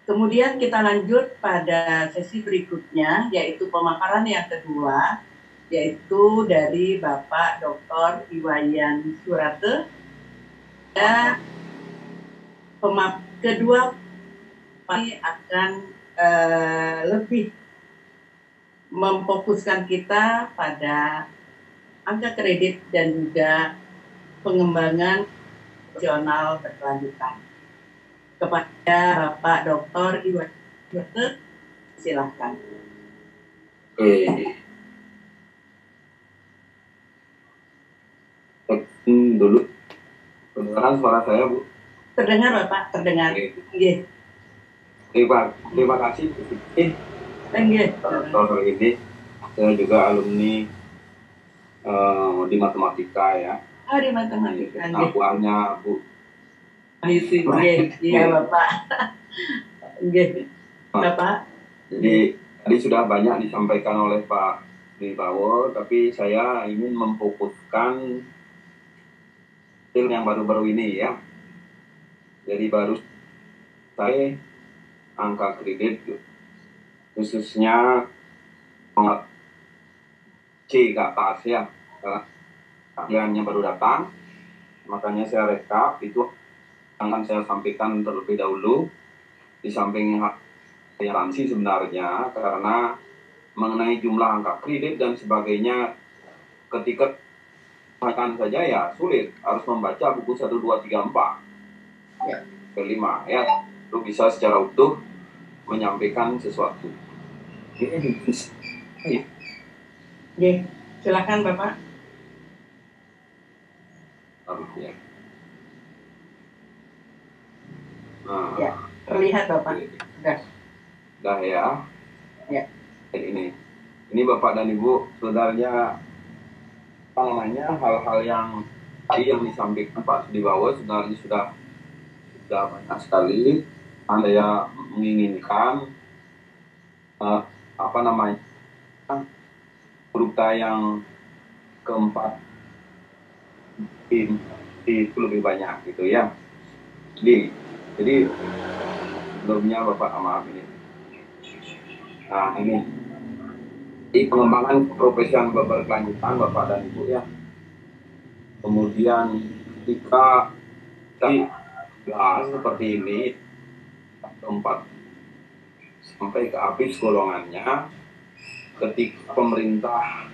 Kemudian kita lanjut pada sesi berikutnya, yaitu pemaparan yang kedua, yaitu dari Bapak Dr. Iwayan Surate. Dan kedua ini akan lebih memfokuskan kita pada angka kredit dan juga pengembangan nasional berkelanjutan. Kepada Bapak Dr. Iwan Surate, silahkan. Dulu kedengaran suara saya, Bu? Terdengar, Bapak, terdengar. Oke. Terima kasih, Bu Siti. Soal ini saya juga alumni di matematika ya. Di matematika. Buahnya Bu. Iya, Bapak. Bapak. Jadi tadi sudah banyak disampaikan oleh Pak Wibowo, tapi saya ingin memfokuskan yang baru-baru ini ya. Jadi baru saya angka kredit khususnya C ke atas ya, kaliannya baru datang, makanya saya rekap itu akan saya sampaikan terlebih dahulu di samping toleransi sebenarnya, karena mengenai jumlah angka kredit dan sebagainya ketika makan saja ya sulit, harus membaca buku 1, 2, 3, 4 ya, kelima ya, itu bisa secara utuh menyampaikan sesuatu. Silakan Bapak. Ya. Ya, terlihat Bapak. Dah ya. Ya. Ini Bapak dan Ibu, sebenarnya hal-hal yang tadi yang disampaikan Pak Wibowo sebenarnya sudah banyak sekali. Saya menginginkan berita yang keempat itu lebih banyak gitu ya. Jadi sebelumnya Bapak maaf ini. Nah ini di pengembangan profesional berkelanjutan Bapak dan Ibu ya. Kemudian ketika bahas seperti ini keempat sampai ke habis golongannya, ketika pemerintah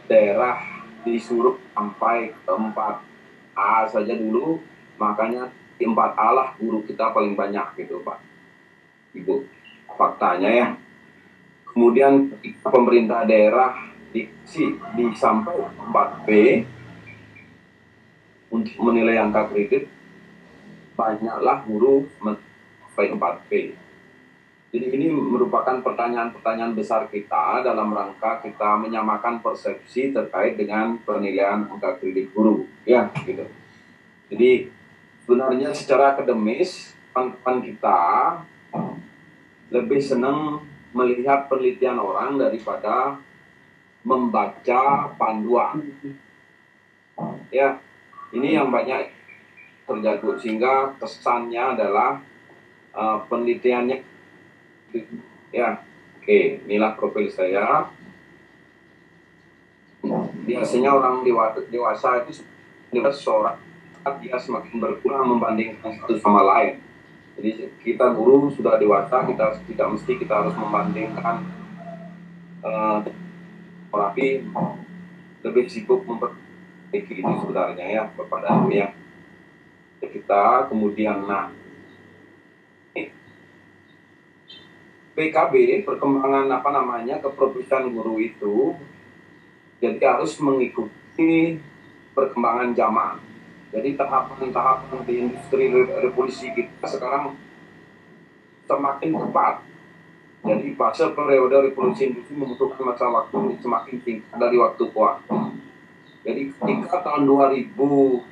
daerah disuruh sampai ke 4A saja dulu, makanya di 4A lah guru kita paling banyak gitu Pak Ibu, faktanya ya. Kemudian ketika pemerintah daerah sampai 4B untuk menilai angka kredit, banyaklah guru sampai 4B. Jadi ini merupakan pertanyaan-pertanyaan besar kita dalam rangka kita menyamakan persepsi terkait dengan penilaian angka kredit guru, ya gitu. Jadi sebenarnya secara akademis teman-teman kita lebih senang melihat penelitian orang daripada membaca panduan. Ya, ini yang banyak terjadi sehingga kesannya adalah penelitiannya ya. Oke, inilah profil saya. Biasanya orang dewasa itu seorang dia semakin berkurang membandingkan satu sama lain. Jadi kita guru sudah dewasa, kita tidak mesti kita harus membandingkan, tapi lebih sibuk memperbaiki itu sebenarnya ya Bapak dan Ibu ya. Kita kemudian PKB perkembangan keprofesian guru itu jadi harus mengikuti perkembangan zaman. Jadi tahapan-tahapan di industri revolusi kita sekarang semakin cepat. Jadi fase periode revolusi industri membutuhkan masa waktu semakin singkat dari waktu ke waktu. Jadi ketika tahun 2019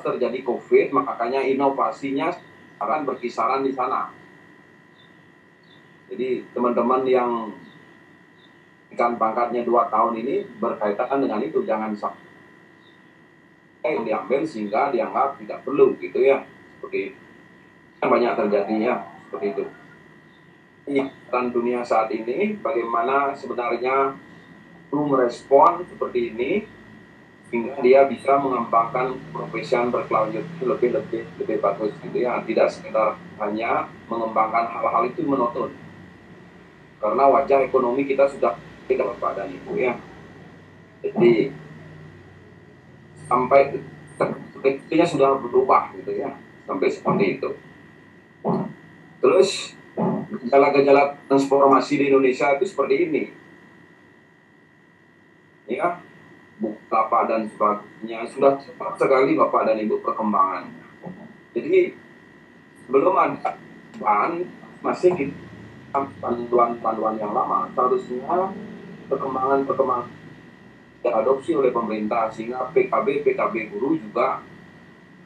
terjadi COVID, makanya inovasinya akan berkisaran di sana. Jadi teman-teman yang ikan pangkatnya 2 tahun ini berkaitan dengan itu, jangan sampai diambil sehingga dianggap tidak perlu gitu ya, seperti itu. banyak terjadi ya, seperti itu. Di dunia saat ini, bagaimana sebenarnya perlu merespon seperti ini hingga dia bisa mengembangkan profesi yang berkelanjutan lebih bagus gitu ya, tidak sekedar hanya mengembangkan hal-hal itu monoton, karena wajah ekonomi kita sudah tidak Bapak dan Ibu ya. Jadi sampai sepertinya sudah berubah gitu ya, sampai seperti itu. Terus gejala-gejala transformasi di Indonesia itu seperti ini ya, Bapak dan sebagainya, sudah cepat sekali Bapak dan Ibu perkembangan. Jadi belum ada masih kita panduan-panduan yang lama, seharusnya perkembangan diadopsi oleh pemerintah, sehingga PKB guru juga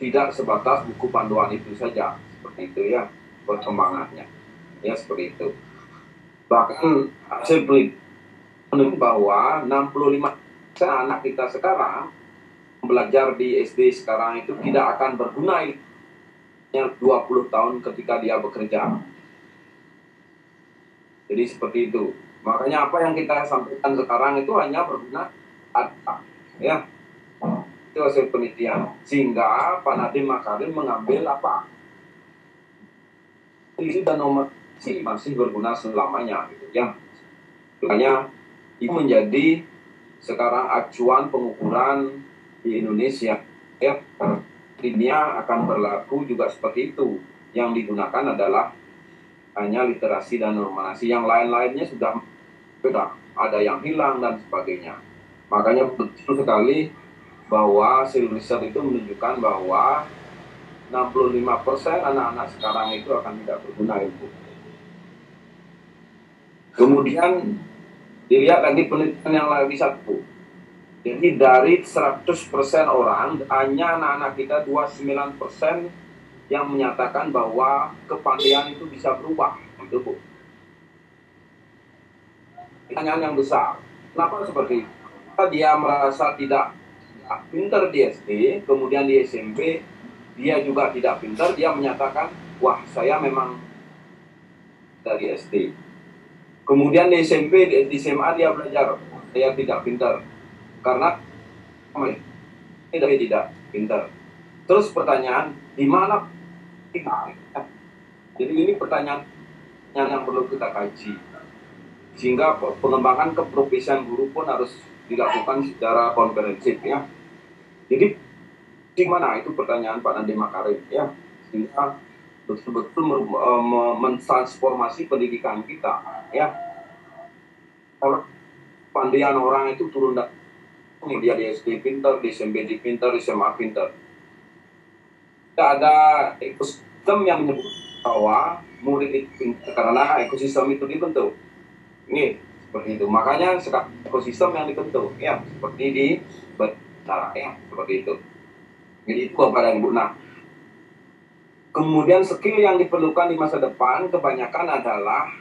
tidak sebatas buku panduan itu saja, seperti itu ya perkembangannya ya, seperti itu. Bahkan hasil penelitian bahwa 65% anak kita sekarang belajar di SD sekarang itu tidak akan berguna 20 tahun ketika dia bekerja. Jadi seperti itu. Makanya apa yang kita sampaikan sekarang itu hanya berguna ya. Itu hasil penelitian. Sehingga Pak Nadiem Makarim mengambil apa? Isi dan nomor masih berguna selamanya gitu ya. Makanya itu menjadi sekarang acuan pengukuran di Indonesia ya. Dunia akan berlaku juga seperti itu. Yang digunakan adalah hanya literasi dan normasi, yang lain-lainnya sudah ada yang hilang dan sebagainya. Makanya betul sekali bahwa hasil riset itu menunjukkan bahwa 65% anak-anak sekarang itu akan tidak berguna Ibu. Kemudian dilihat lagi penelitian yang lagi satu. Jadi dari 100% orang, hanya anak-anak kita 29% yang menyatakan bahwa kepandaian itu bisa berubah. Itu Bu. Pertanyaan yang besar. Kenapa seperti itu? Dia merasa tidak pintar di SD, kemudian di SMP dia juga tidak pintar, dia menyatakan, wah saya memang dari SD. Kemudian di SMP, di SMA dia belajar, saya tidak pintar. Karena tidak pintar. Terus pertanyaan, di mana kita? Jadi ini pertanyaan yang perlu kita kaji. Sehingga pengembangan keprofesian guru pun harus dilakukan secara komprehensif ya. Jadi di mana itu pertanyaan Pak Nadiem Makarim ya, sehingga betul-betul mentransformasi pendidikan kita ya. Pandaian orang itu turun dari dia di SD pintar, di SMP pintar, di SMA pintar. Tidak ada ekosistem yang menyebut bahwa murid itu pintar karena ekosistem itu dibentuk. Ini seperti itu. Makanya sekarang ekosistem yang dibentuk ya, seperti di Betara ya, seperti itu. Jadi itu Bapak dan Ibu. Nah, kemudian skill yang diperlukan di masa depan kebanyakan adalah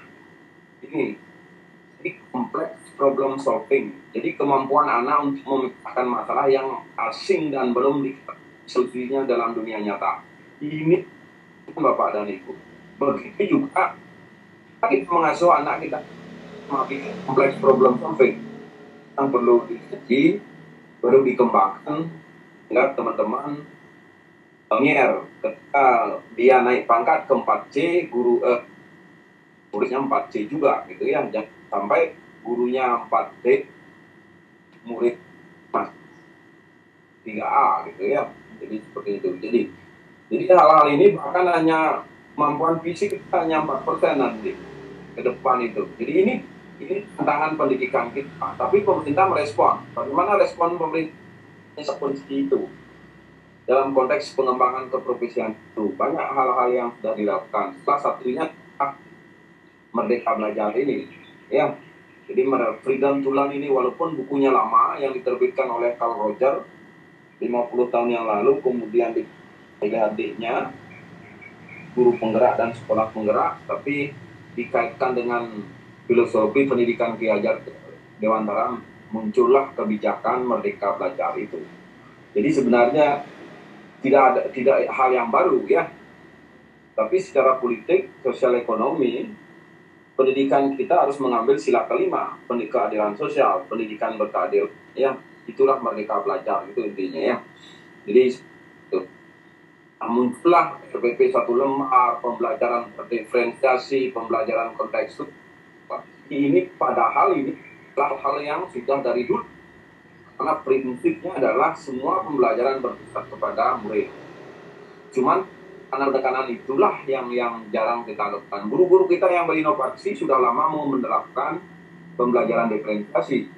ini kompleks problem solving. Jadi kemampuan anak untuk memecahkan masalah yang asing dan belum disolusinya dalam dunia nyata. Ini Bapak dan Ibu. Begitu juga kita mengasuh anak kita memiliki kompleks problem solving yang perlu dikaji, perlu dikembangkan. Enggak teman-teman ngier ketika dia naik pangkat ke 4C, muridnya 4C juga gitu ya, jangan sampai gurunya 4D, murid mas 3A gitu ya. Jadi seperti itu. Jadi hal-hal ini bahkan hanya kemampuan fisik kita hanya 4% nanti ke depan itu. Jadi ini tantangan pendidikan kita. Tapi pemerintah merespon. Bagaimana respon pemerintah seperti itu? Dalam konteks pengembangan keprofesian itu banyak hal-hal yang sudah dilakukan. Salah satunya Merdeka Belajar ini, ya. Jadi Freedom to Learn ini walaupun bukunya lama yang diterbitkan oleh Carl Rogers 50 tahun yang lalu, kemudian di adik-adiknya guru penggerak dan sekolah penggerak, tapi dikaitkan dengan filosofi pendidikan Ki Hajar Dewantara, muncullah kebijakan Merdeka Belajar itu. Jadi sebenarnya tidak hal yang baru ya. Tapi secara politik, sosial ekonomi, pendidikan kita harus mengambil sila kelima, keadilan sosial, pendidikan berkeadilan. Ya, itulah merdeka belajar, itu intinya ya. Jadi itu. Muncullah RPP satu lembar, pembelajaran berdiferensiasi, pembelajaran kontekstual. Ini padahal ini adalah hal yang sudah dari dulu. Karena prinsipnya adalah semua pembelajaran berpusat kepada murid. Cuman karena tekanan itulah yang jarang kita lakukan. Guru-guru kita yang berinovasi sudah lama mau menerapkan pembelajaran diferensiasi.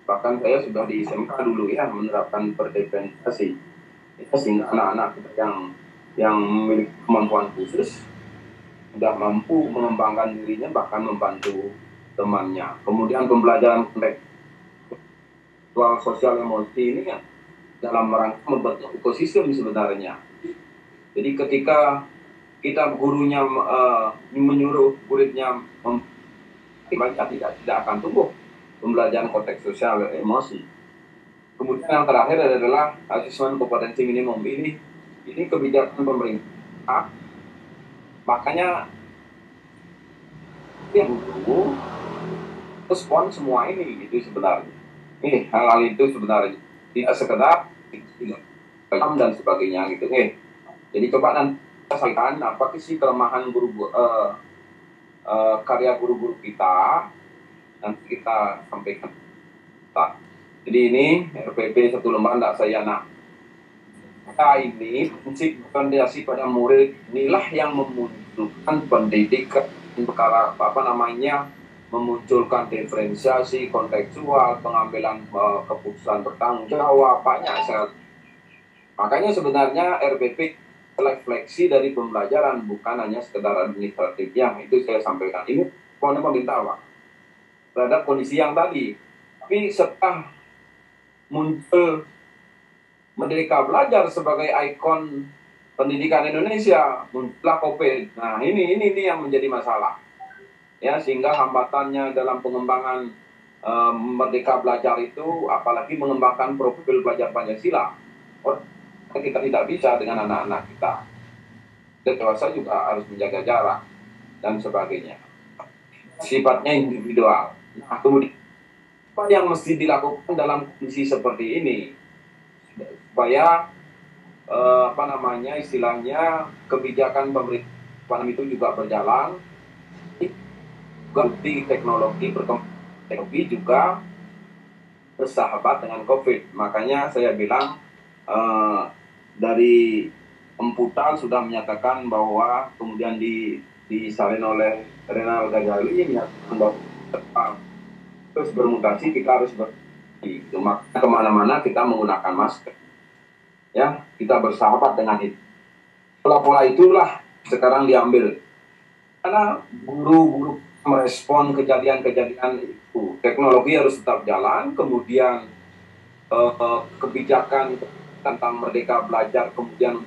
Bahkan saya sudah di SMK dulu ya menerapkan berdiferensiasi. Sehingga anak-anak kita yang memiliki kemampuan khusus sudah mampu mengembangkan dirinya bahkan membantu temannya. Kemudian pembelajaran kontekstual sosial emosi ini ya dalam rangka membentuk ekosistem sebenarnya. Jadi ketika kita gurunya menyuruh muridnya membaca tidak akan tumbuh pembelajaran konteks sosial emosi. Kemudian yang terakhir adalah asesmen kompetensi minimum ini kebijakan pemerintah. Makanya dia butuh respon semua ini gitu sebenarnya. Ini hal-hal itu sebenarnya tidak sekedar dan sebagainya gitu. Jadi coba nanti sampaikan apa sih kelemahan karya guru-guru kita, nanti kita sampaikan. Jadi ini RPP satu lembar tidak saya ini prinsip fondasi pada murid inilah yang memunculkan pendidikan perkara memunculkan diferensiasi kontekstual, pengambilan keputusan bertanggung jawab, banyak sekali. Makanya sebenarnya RPP refleksi dari pembelajaran bukan hanya sekedar administratif yang itu saya sampaikan. Ini pokoknya pemerintah Pak terhadap kondisi yang tadi. Tapi setelah muncul Merdeka Belajar sebagai ikon pendidikan Indonesia, muncullah COVID. Nah ini yang menjadi masalah. Ya, sehingga hambatannya dalam pengembangan Merdeka Belajar itu, apalagi mengembangkan profil belajar Pancasila. Kita tidak bisa dengan anak-anak kita. Dewasa juga harus menjaga jarak dan sebagainya. Sifatnya individual. Nah, kemudian apa yang mesti dilakukan dalam kondisi seperti ini supaya istilahnya kebijakan pemerintah itu juga berjalan, ganti teknologi teknologi juga bersahabat dengan COVID. Makanya saya bilang dari Emputal sudah menyatakan bahwa kemudian disalin oleh Renal Ghazali menyatakan bahwa terus bermutasi kita harus maka kemana-mana kita menggunakan masker. Ya, kita bersahabat dengan itu. Pola-pola itulah sekarang diambil. Karena guru-guru merespon kejadian-kejadian itu. Teknologi harus tetap jalan, kemudian kebijakan tentang Merdeka Belajar, kemudian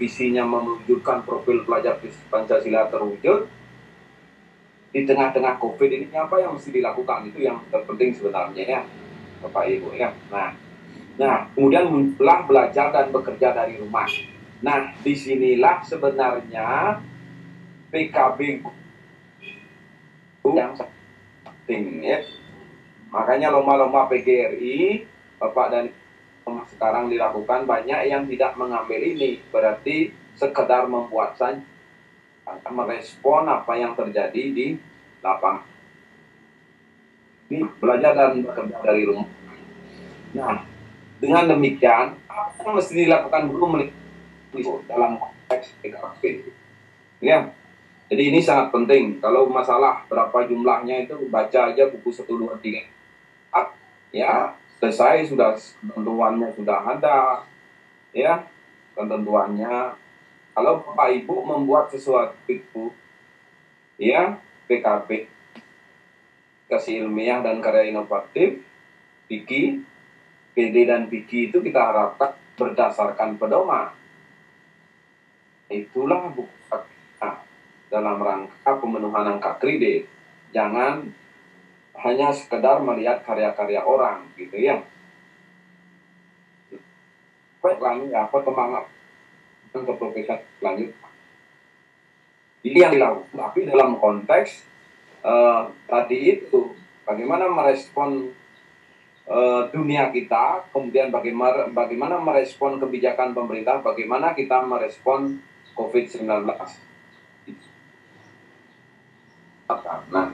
visinya mewujudkan profil pelajar Pancasila terwujud. Di tengah-tengah COVID ini apa yang mesti dilakukan, itu yang terpenting sebenarnya ya Bapak Ibu ya. Nah kemudian muncullah belajar dan bekerja dari rumah. Nah disinilah sebenarnya PKB yang penting ya. Makanya lomba-lomba PGRI Bapak dan sekarang dilakukan, banyak yang tidak mengambil ini, berarti sekedar membuat saja, merespon apa yang terjadi di lapangan. Ini belajar dan bekerja dari rumah. Nah, dengan demikian, apa yang mesti dilakukan guru dalam konteks PKB? Ya, jadi ini sangat penting. Kalau masalah berapa jumlahnya itu baca aja buku 1, 2, 3. Ya, selesai, sudah ketentuannya sudah ada. Ya, ketentuannya. Kalau Bapak Ibu membuat sesuatu itu, ya, PKB, kasih ilmiah dan karya inovatif, PIKI, PD dan PIKI itu kita harapkan berdasarkan pedoman. Itulah buku dalam rangka pemenuhan angka kredit. Jangan hanya sekedar melihat karya-karya orang, gitu ya. Baik, lanjut apa semangat ke profesi lanjut. Ini yang dilakukan, tapi dalam konteks tadi itu bagaimana merespon dunia kita, kemudian bagaimana merespon kebijakan pemerintah, bagaimana kita merespon COVID-19. Nah,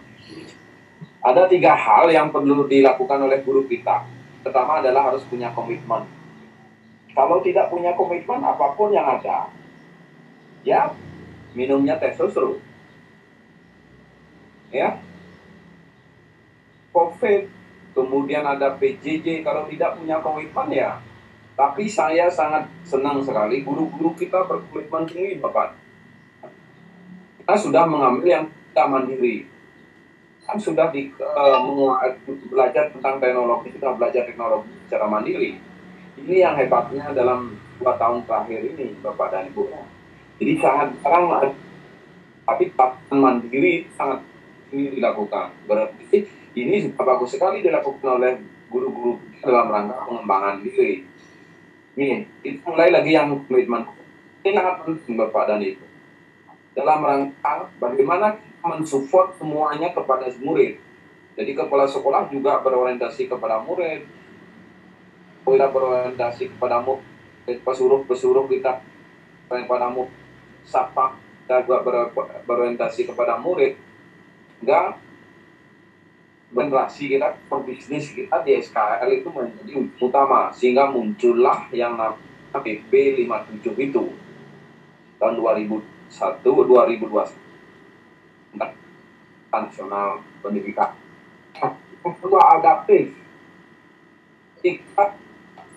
ada 3 hal yang perlu dilakukan oleh guru kita. Pertama adalah harus punya komitmen. Kalau tidak punya komitmen, apapun yang ada, ya minumnya teh susu. Ya, COVID, kemudian ada PJJ, kalau tidak punya komitmen ya. Tapi saya sangat senang sekali guru-guru kita berkomitmen tinggi, Bapak. Kita sudah mengambil yang kita mandiri. Kan sudah belajar tentang teknologi, kita belajar teknologi secara mandiri. Ini yang hebatnya dalam 2 tahun terakhir ini, Bapak dan Ibu. Jadi sangat jarang, tapi mandiri sangat ini dilakukan. Berarti ini sudah bagus sekali dilakukan oleh guru-guru dalam rangka pengembangan diri. Ini, kita mulai lagi yang komitmen. Ini sangat penting, Bapak dan Ibu. Dalam rangka bagaimana mensupport semuanya kepada murid. Jadi kepala sekolah juga berorientasi kepada murid. Kita berorientasi kepada murid, pesuruh kita kepada murid, sapa kita juga berorientasi kepada murid. Enggak, generasi kita, pebisnis kita di SKL itu menjadi utama, sehingga muncullah yang namanya PP 57 itu tahun 2021 nasional pendidikan. Kedua, adaptif. Jika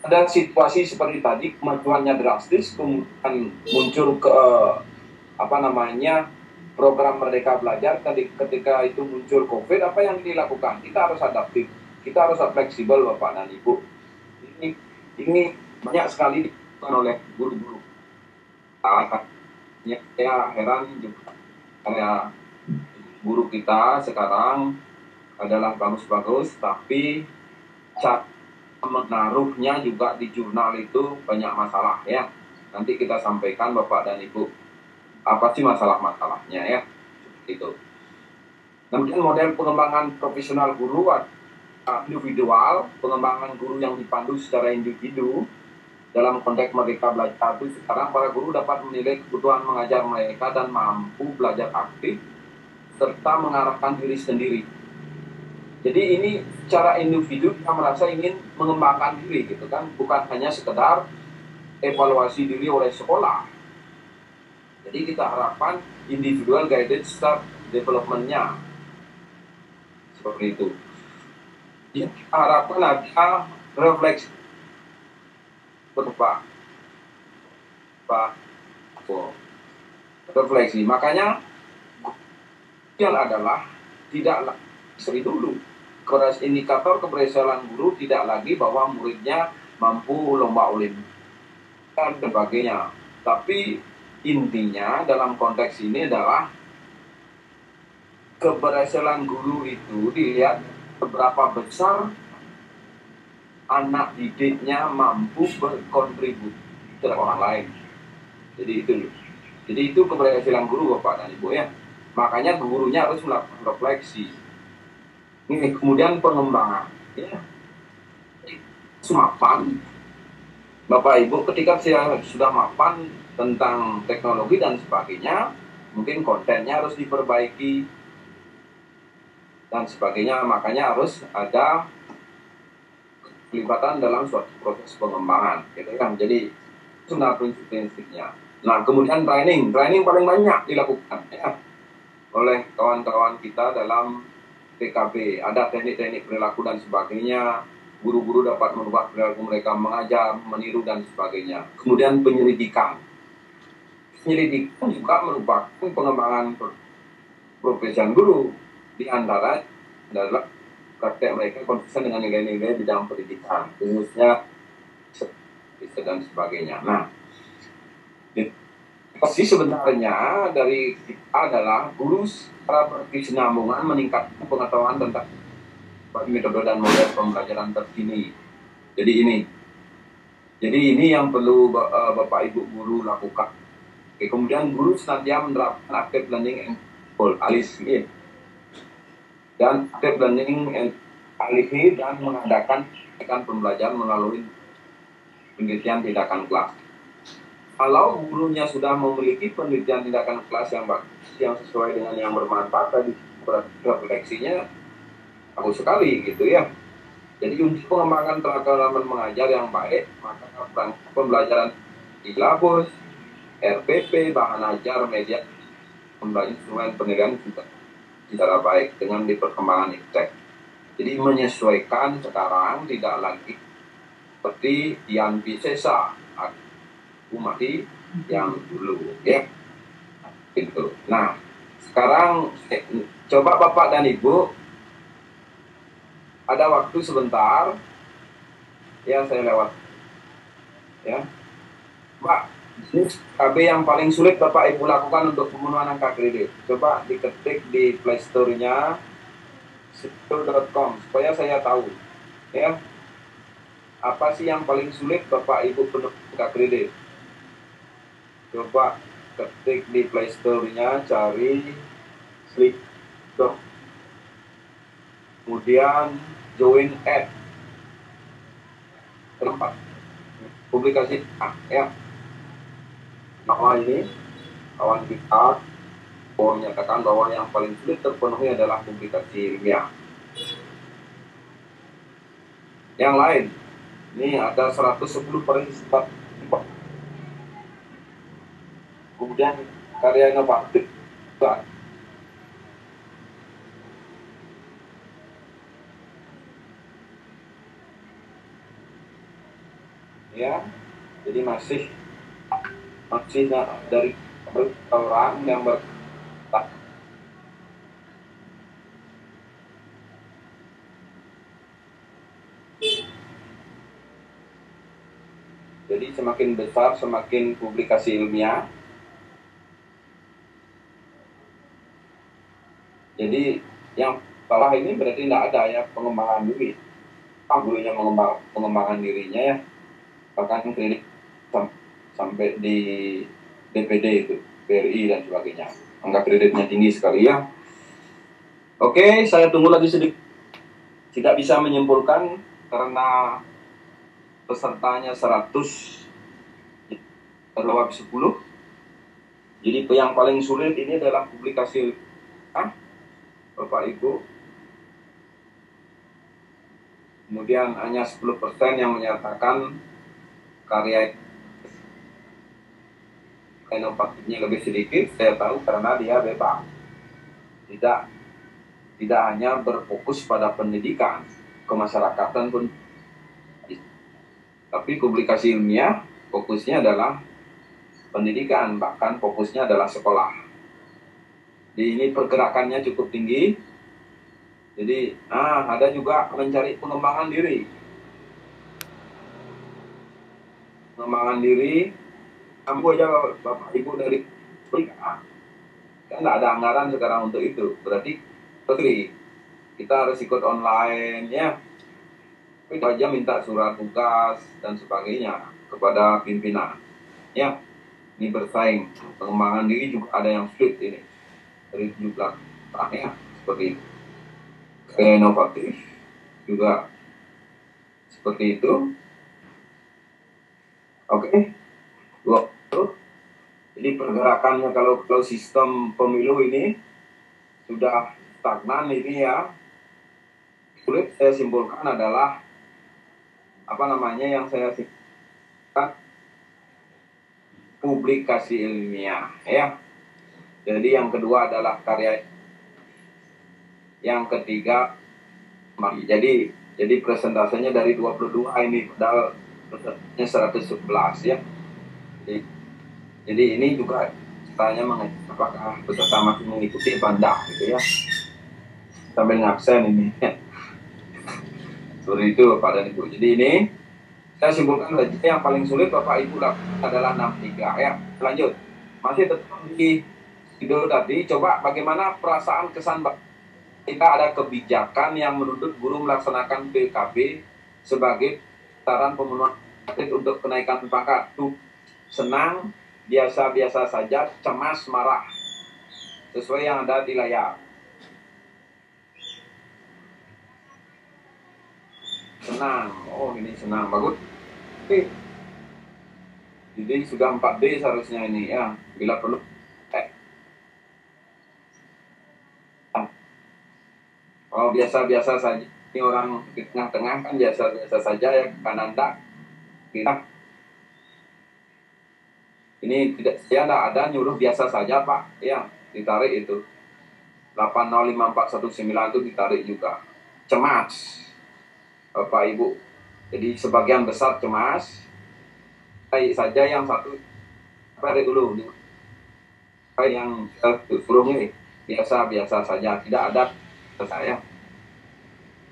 ada situasi seperti tadi, kemajuannya drastis, kemudian muncul program Merdeka Belajar, ketika itu muncul COVID, apa yang dilakukan? Kita harus adaptif, kita harus fleksibel, Bapak dan Ibu. Ini banyak sekali dilakukan oleh guru-guru. Saya heran juga karena guru kita sekarang adalah bagus-bagus, tapi cara menaruhnya juga di jurnal itu banyak masalah ya. Nanti kita sampaikan, Bapak dan Ibu, apa sih masalah-masalahnya ya, itu. Kemudian model pengembangan profesional guru individual, pengembangan guru yang dipandu secara individu. Dalam konteks Merdeka Belajar itu sekarang para guru dapat menilai kebutuhan mengajar mereka dan mampu belajar aktif serta mengarahkan diri sendiri. Jadi ini secara individu kita merasa ingin mengembangkan diri gitu kan, bukan hanya sekedar evaluasi diri oleh sekolah. Jadi kita harapkan individual guided start development-nya seperti itu. Jadi kita harapkan ada refleksi refleksi. Makanya yang adalah tidak seperti dulu. Indikator keberhasilan guru tidak lagi bahwa muridnya mampu lomba olimpiade dan sebagainya. Tapi intinya dalam konteks ini adalah keberhasilan guru itu dilihat seberapa besar anak didiknya mampu berkontribusi terhadap orang lain. Jadi itu keberhasilan guru, Bapak dan Ibu ya. Makanya gurunya harus melakukan refleksi. Ini kemudian pengembangan ya. Mapan, Bapak Ibu, ketika saya sudah mapan tentang teknologi dan sebagainya, mungkin kontennya harus diperbaiki dan sebagainya. Makanya harus ada pelibatan dalam suatu proses pengembangan, gitu kan. Jadi itu prinsip-prinsipnya. Nah, kemudian training paling banyak dilakukan ya oleh kawan-kawan kita dalam PKB. Ada teknik-teknik perilaku dan sebagainya. Guru-guru dapat merubah perilaku mereka, mengajar, meniru dan sebagainya. Kemudian penyelidikan juga merupakan pengembangan profesional guru. Di antara adalah praktek mereka konsisten dengan nilai-nilai di dalam pendidikan, khususnya dan sebagainya. Nah, pasti sebenarnya dari kita adalah guru secara berkesinambungan meningkatkan pengetahuan tentang metode dan model pembelajaran terkini. Jadi ini yang perlu Bapak Ibu guru lakukan. Kemudian guru senantiasa menerapkan active learning and goal ALIS dan active learning and ALIS dan mengadakan pembelajaran melalui penelitian tindakan kelas. Kalau gurunya sudah memiliki penelitian tindakan kelas yang bagus, yang sesuai dengan yang bermanfaat tadi, refleksinya bagus sekali gitu ya. Jadi untuk pengembangan keterampilan mengajar yang baik, maka pembelajaran di labos, RPP, bahan ajar, media, instrumen penilaian juga secara baik dengan di perkembangan iptek. Jadi menyesuaikan sekarang tidak lagi seperti yang Pisesa, Umati yang dulu ya. Gitu. Nah, sekarang coba Bapak dan Ibu ada waktu sebentar ya, saya lewat ya. Pak, ini KB yang paling sulit Bapak Ibu lakukan untuk pemenuhan angka kredit. Coba diketik di Play Store-nya situ.com supaya saya tahu ya. Apa sih yang paling sulit Bapak Ibu penuh angka kredit? Coba ketik di Play Store-nya, cari Slipdoc, kemudian join add, tempat publikasi ya. Nama ini kawan kita menyatakan bahwa yang paling sulit terpenuhi adalah publikasi ilmiah. Yang lain, ini ada 110 partisipasi. Kemudian karya inovatif. Ya, jadi masih dari orang yang jadi semakin besar semakin publikasi ilmiah. Jadi yang bawah ini berarti tidak ada ya pengembangan diri. Gurunya pengembangan dirinya ya, bahkan kredit sampai di DPD itu, BRI dan sebagainya. Angka kreditnya tinggi sekali ya. Oke, saya tunggu lagi sedikit. Tidak bisa menyimpulkan karena pesertanya 100 terjawab 10. Jadi yang paling sulit ini adalah publikasi Bapak Ibu. Kemudian hanya 10% yang menyatakan karya inovatifnya lebih sedikit. Saya tahu karena dia bebas. Tidak hanya berfokus pada pendidikan, kemasyarakatan pun, tapi publikasi ilmiah fokusnya adalah pendidikan, bahkan fokusnya adalah sekolah. Jadi ini pergerakannya cukup tinggi. Jadi ada juga mencari pengembangan diri. Pengembangan diri, ambil aja Bapak Ibu dari kan nggak ada anggaran sekarang untuk itu. Berarti kita harus ikut online ya. Kita aja minta surat tugas dan sebagainya kepada pimpinan. Ya, ini bersaing. Pengembangan diri juga ada yang sulit ini. Dari 17 ya, seperti itu. Kayak inovatif juga seperti itu. Oke. Jadi pergerakannya kalau sistem pemilu ini sudah stagnan ini ya. Sulit saya simpulkan adalah yang saya simpulkan publikasi ilmiah ya. Jadi yang kedua adalah karya. Yang ketiga, jadi presentasenya dari 22 ini padahal pesertanya 111 ya. Jadi ini juga tanya apakah peserta masih mengikuti banda gitu ya. Sambil ngabsen ini. Seperti itu Pak dan Ibu. Jadi ini saya simpulkan saja yang paling sulit Bapak Ibu adalah 63 ya. Lanjut. Masih tetap di video tadi, coba bagaimana perasaan kesan kita ada kebijakan yang menuntut guru melaksanakan PKB sebagai saran pemenuhan untuk kenaikan pangkat. Senang, biasa-biasa saja, cemas, marah. Sesuai yang ada di layar. Senang. Oh, ini senang. Bagus. Oke. Jadi sudah 4D seharusnya ini ya. Bila perlu. Oh, biasa-biasa saja. Ini orang di tengah-tengah kan biasa-biasa saja ya. Kanan tak. Kita. Ini tidak, saya tidak ada nyuruh biasa saja Pak. Ya, ditarik itu. 805419 itu ditarik juga. Cemas. Bapak Ibu. Jadi sebagian besar cemas. Tarik saja yang satu. Tarik dulu. Yang suruh ini biasa-biasa saja. Tidak ada saya.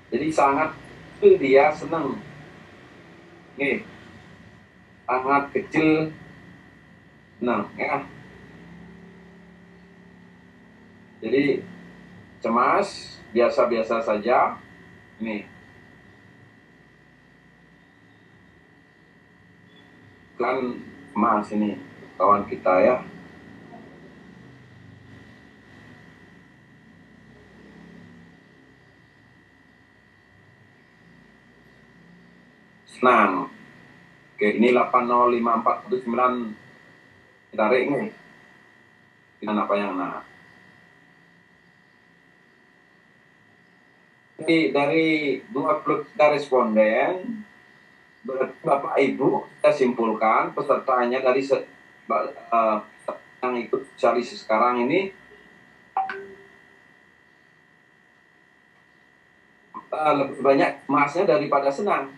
Jadi sangat dia senang. Nih. Sangat kecil. Nah, ya. Jadi cemas, biasa-biasa saja. Nih. Kan Mas ini kawan kita ya. Senang. Oke, ini 805419 ditarik nih. Dengan apa yang nah. Jadi dari 23 responden, Bapak Ibu kita simpulkan pesertanya dari yang ikut sosialisasi sekarang ini lebih banyak emasnya daripada senang.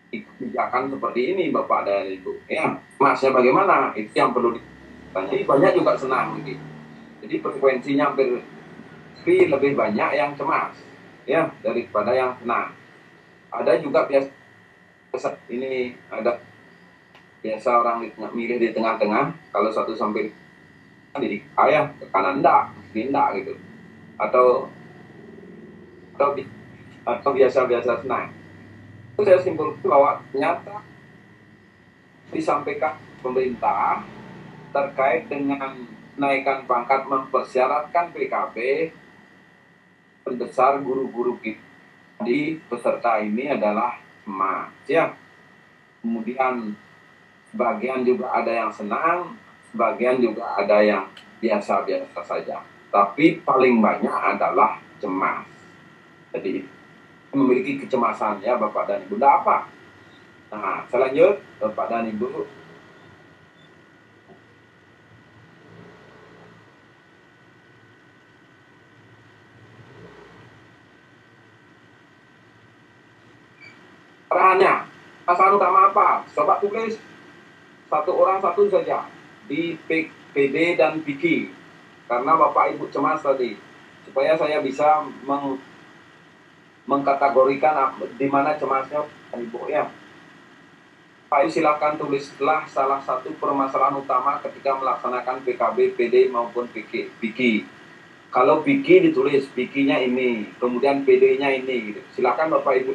Kebijakan seperti ini Bapak dan Ibu ya, emasnya bagaimana itu yang perlu ditanya. Banyak juga senang gitu. Jadi frekuensinya hampir lebih banyak yang cemas ya daripada yang senang. Ada juga biasa ini ada biasa orang milih di tengah-tengah. Kalau 1 sampai di ayah ke kanan enggak gitu, atau biasa-biasa senang. Itu saya simpulkan bahwa ternyata disampaikan pemerintah terkait dengan naikkan pangkat mempersyaratkan PKB besar guru-guru kita di peserta ini adalah emas ya. Kemudian sebagian juga ada yang senang, sebagian juga ada yang biasa-biasa saja. Tapi paling banyak adalah cemas. Jadi memiliki kecemasan ya Bapak dan Ibu. Nah, apa? Nah, selanjut Bapak dan Ibu. Arahannya, pasangan utama apa? Coba tulis satu orang satu saja di PD dan PQ. Karena Bapak Ibu cemas tadi, supaya saya bisa mengkategorikan di mana cemasnya Ibu ya. Pak Ibu silakan tulislah salah satu permasalahan utama ketika melaksanakan PKB, PD maupun PQ. Kalau PQ ditulis PQ-nya ini, kemudian PD-nya ini gitu. Silakan Bapak Ibu.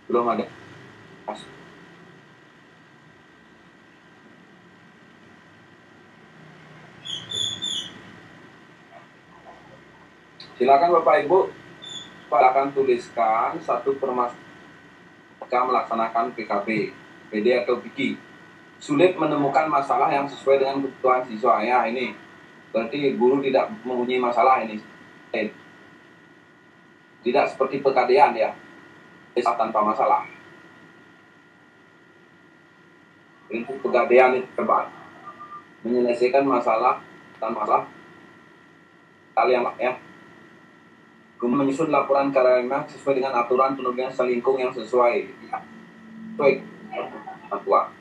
Belum ada. Silakan Bapak Ibu, akan tuliskan satu permasalahan ketika melaksanakan PKB, PD atau PQ. Sulit menemukan masalah yang sesuai dengan kebutuhan siswa ya ini. Berarti guru tidak mempunyai masalah ini. Tidak seperti pegadaian ya, tanpa masalah. Prinsip pegadaian itu terbang menyelesaikan masalah tanpa masalah. Kalian ya. Kemudian menyusun laporan karyawan sesuai dengan aturan penurunan selingkuh yang sesuai. Ya. Sesuai aturan.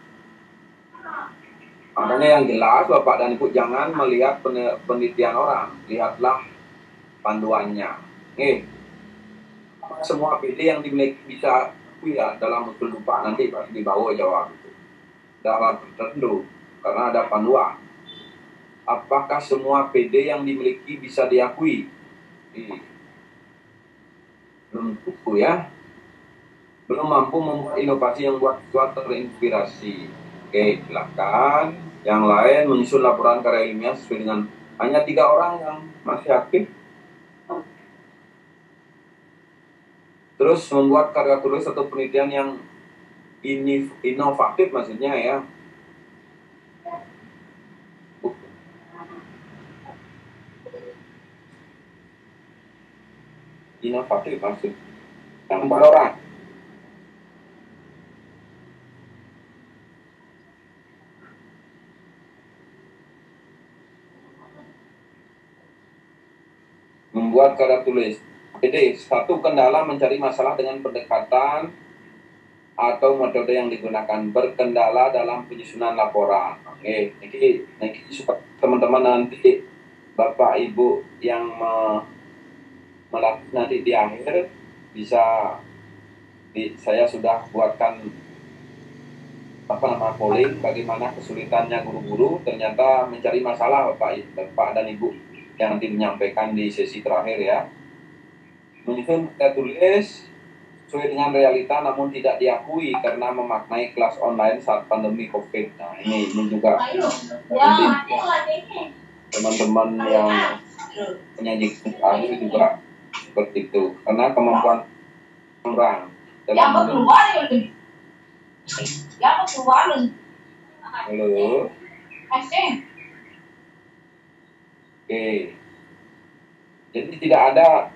Makanya yang jelas Bapak dan Ibu jangan melihat penelitian orang, lihatlah panduannya. Semua PD yang dimiliki bisa ya dalam usul lupa nanti dibawa jawab itu dalam tertentu karena ada panduan. apakah semua PD yang dimiliki bisa diakui? Belum tentu ya. Belum mampu membuat inovasi yang buat siswa terinspirasi. Oke, silakan. Yang lain menyusun laporan karya ilmiah sesuai dengan hanya 3 orang yang masih aktif. Terus membuat karya tulis atau penelitian yang inovatif maksudnya ya. Inovatif maksud yang 4 orang. Membuat karya tulis. Jadi, satu kendala mencari masalah dengan pendekatan atau metode yang digunakan, berkendala dalam penyusunan laporan. Oke, ini supaya teman-teman nanti Bapak Ibu yang melatih nanti di akhir bisa saya sudah buatkan polling bagaimana kesulitannya guru-guru ternyata mencari masalah Bapak dan Ibu yang nanti menyampaikan di sesi terakhir ya. Menyusun karya tulis sesuai dengan realita namun tidak diakui karena memaknai kelas online saat pandemi COVID. Nah, ini juga teman-teman yang menyajikan akhir juga seperti itu karena kemampuan orang dalam halo. Oke. Jadi tidak ada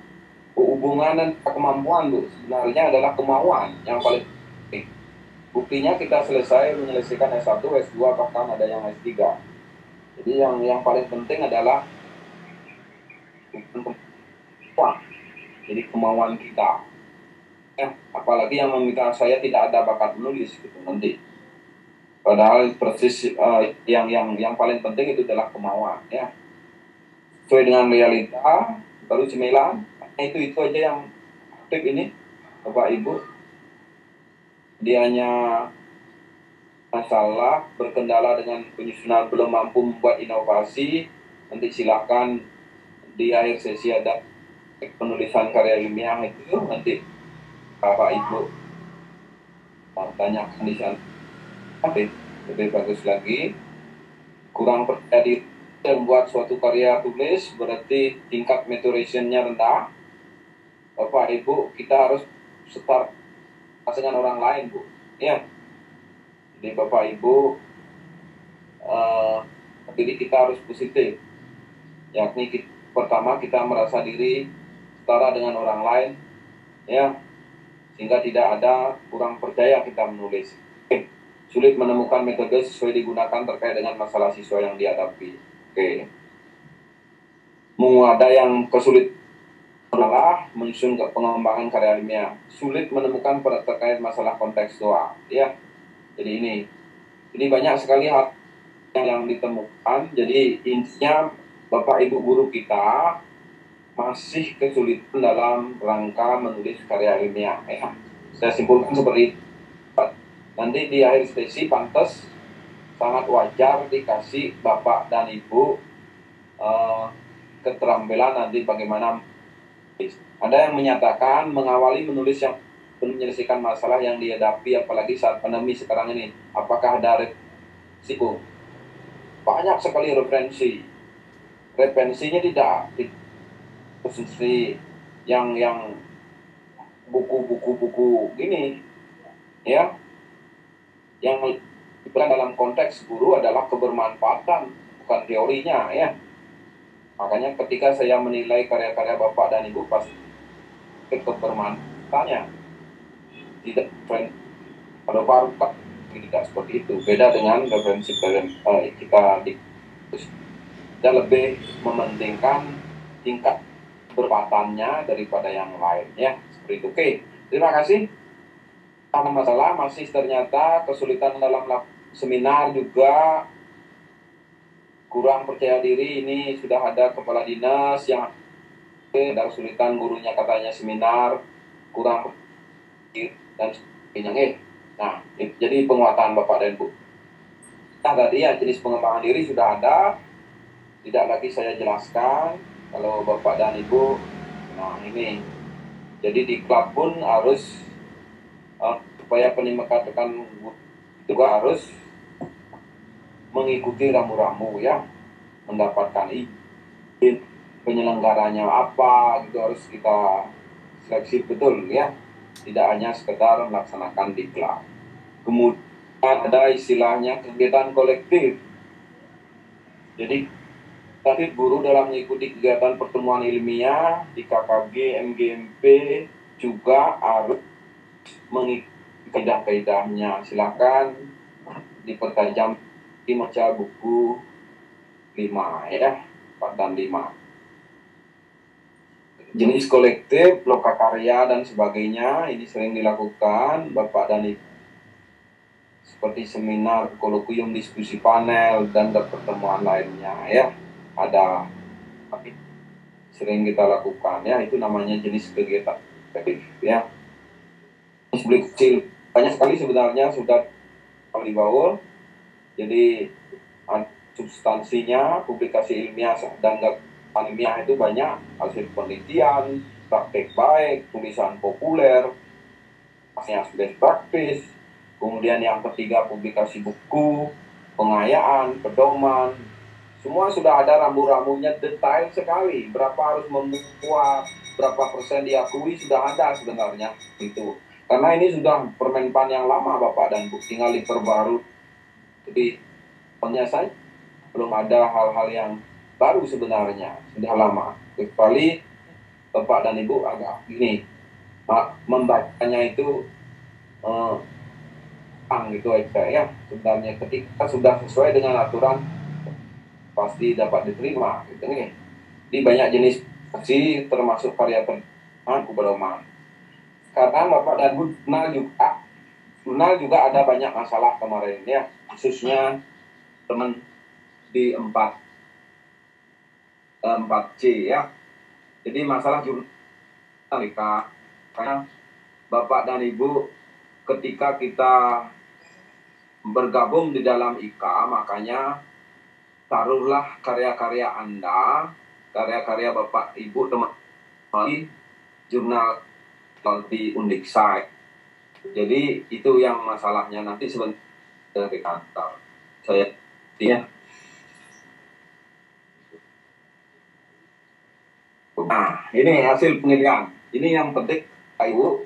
hubungan dan kemampuan, Bu. Sebenarnya adalah kemauan yang paling penting. Buktinya kita menyelesaikan S1, S2, bahkan ada yang S3. Jadi yang paling penting adalah kemauan. Jadi kemauan kita. Apalagi yang meminta saya tidak ada bakat menulis gitu nanti. Padahal persis yang paling penting itu adalah kemauan ya. Sesuai dengan realita, baru cemilan. Itu aja yang aktif ini Bapak Ibu. Dia hanya masalah berkendala dengan penyusunan, belum mampu membuat inovasi. Nanti silakan di akhir sesi ada penulisan karya ilmiah itu nanti Bapak Ibu tanyakan di sana. Lebih bagus lagi, kurang percaya diri membuat suatu karya tulis berarti tingkat maturation-nya rendah. Bapak Ibu, kita harus start dengan orang lain, Bu. Ya. Jadi Bapak Ibu, jadi kita harus positif. Yakni pertama kita merasa diri setara dengan orang lain, ya, sehingga tidak ada kurang percaya kita menulis. Sulit menemukan metode sesuai digunakan terkait dengan masalah siswa yang dihadapi. Oke. Ada yang kesulitan adalah menyusun pengembangan karya ilmiah, sulit menemukan terkait masalah kontekstual, ya. Jadi banyak sekali hal yang ditemukan. Jadi intinya Bapak Ibu guru kita masih kesulitan dalam rangka menulis karya ilmiah. Ya. Saya simpulkan seperti itu. Nanti di akhir sesi pantas sangat wajar dikasih Bapak dan Ibu keterampilan nanti bagaimana. Ada yang menyatakan mengawali menulis yang belum menyelesaikan masalah yang dihadapi apalagi saat pandemi sekarang ini. Apakah ada risiko? Banyak sekali referensi. Referensinya tidak khususnya yang buku-buku gini ya. Yang diperan dalam konteks guru adalah kebermanfaatan, bukan teorinya ya. Makanya ketika saya menilai karya-karya Bapak dan Ibu pasti kebermanfaatannya. Tidak pada baru tidak seperti itu. Beda dengan referensi kita lebih mementingkan tingkat berpatannya daripada yang lain ya. Seperti itu. Oke, terima kasih. Karena masalah masih ternyata kesulitan dalam seminar juga. Kurang percaya diri, ini sudah ada kepala dinas yang ada kesulitan gurunya katanya seminar, kurang dan sebagainya. Nah, jadi penguatan Bapak dan Ibu. Nah, tadi ya jenis pengembangan diri sudah ada. tidak lagi saya jelaskan kalau Bapak dan Ibu. Nah ini, jadi di klub pun harus supaya penikmatan juga harus mengikuti ramu-ramu ya, mendapatkan izin penyelenggaranya apa gitu, harus kita seleksi betul ya, tidak hanya sekedar melaksanakan diklat. Kemudian ada istilahnya kegiatan kolektif. Jadi aktif guru dalam mengikuti kegiatan pertemuan ilmiah di KKG, MGMP juga harus mengikuti kaidah-kaidahnya. Silakan dipertajam membaca buku 5 ya, 4 dan 5. Jenis kolektif, lokakarya dan sebagainya ini sering dilakukan Bapak dan Ibu, seperti seminar, koloquium, diskusi panel dan pertemuan lainnya ya. Ada sering kita lakukan ya, itu namanya jenis kegiatan kolektif ya. Jenis kecil banyak sekali sebenarnya sudah dibawa. Jadi substansinya publikasi ilmiah dan ilmiah itu banyak, hasil penelitian, praktek baik, tulisan populer, best practice. Kemudian yang ketiga publikasi buku, pengayaan, pedoman, semua sudah ada rambu-rambunya detail sekali. Berapa harus membuat, berapa persen diakui sudah ada sebenarnya itu. Karena ini sudah permenpan yang lama Bapak dan Bu, tinggal diperbarui. Jadi saya belum ada hal-hal yang baru sebenarnya, sudah lama. Kecuali Bapak dan Ibu agak gini, membacanya itu gitu aja ya. Sebenarnya ketika sudah sesuai dengan aturan pasti dapat diterima gitu nih. Di banyak jenis aksi termasuk variabel pedoman. Karena Bapak dan Bu jurnal juga ada banyak masalah kemarin ya, khususnya teman di 4C ya. Jadi masalah jurnal karena Bapak dan Ibu ketika kita bergabung di dalam IKA, makanya taruhlah karya-karya Anda, karya-karya Bapak Ibu teman di jurnal di Undiksaik. Jadi itu yang masalahnya nanti sebentar di kantor. Saya ya. Nah, ini hasil penilaian. Ini yang penting, Pak Ibu.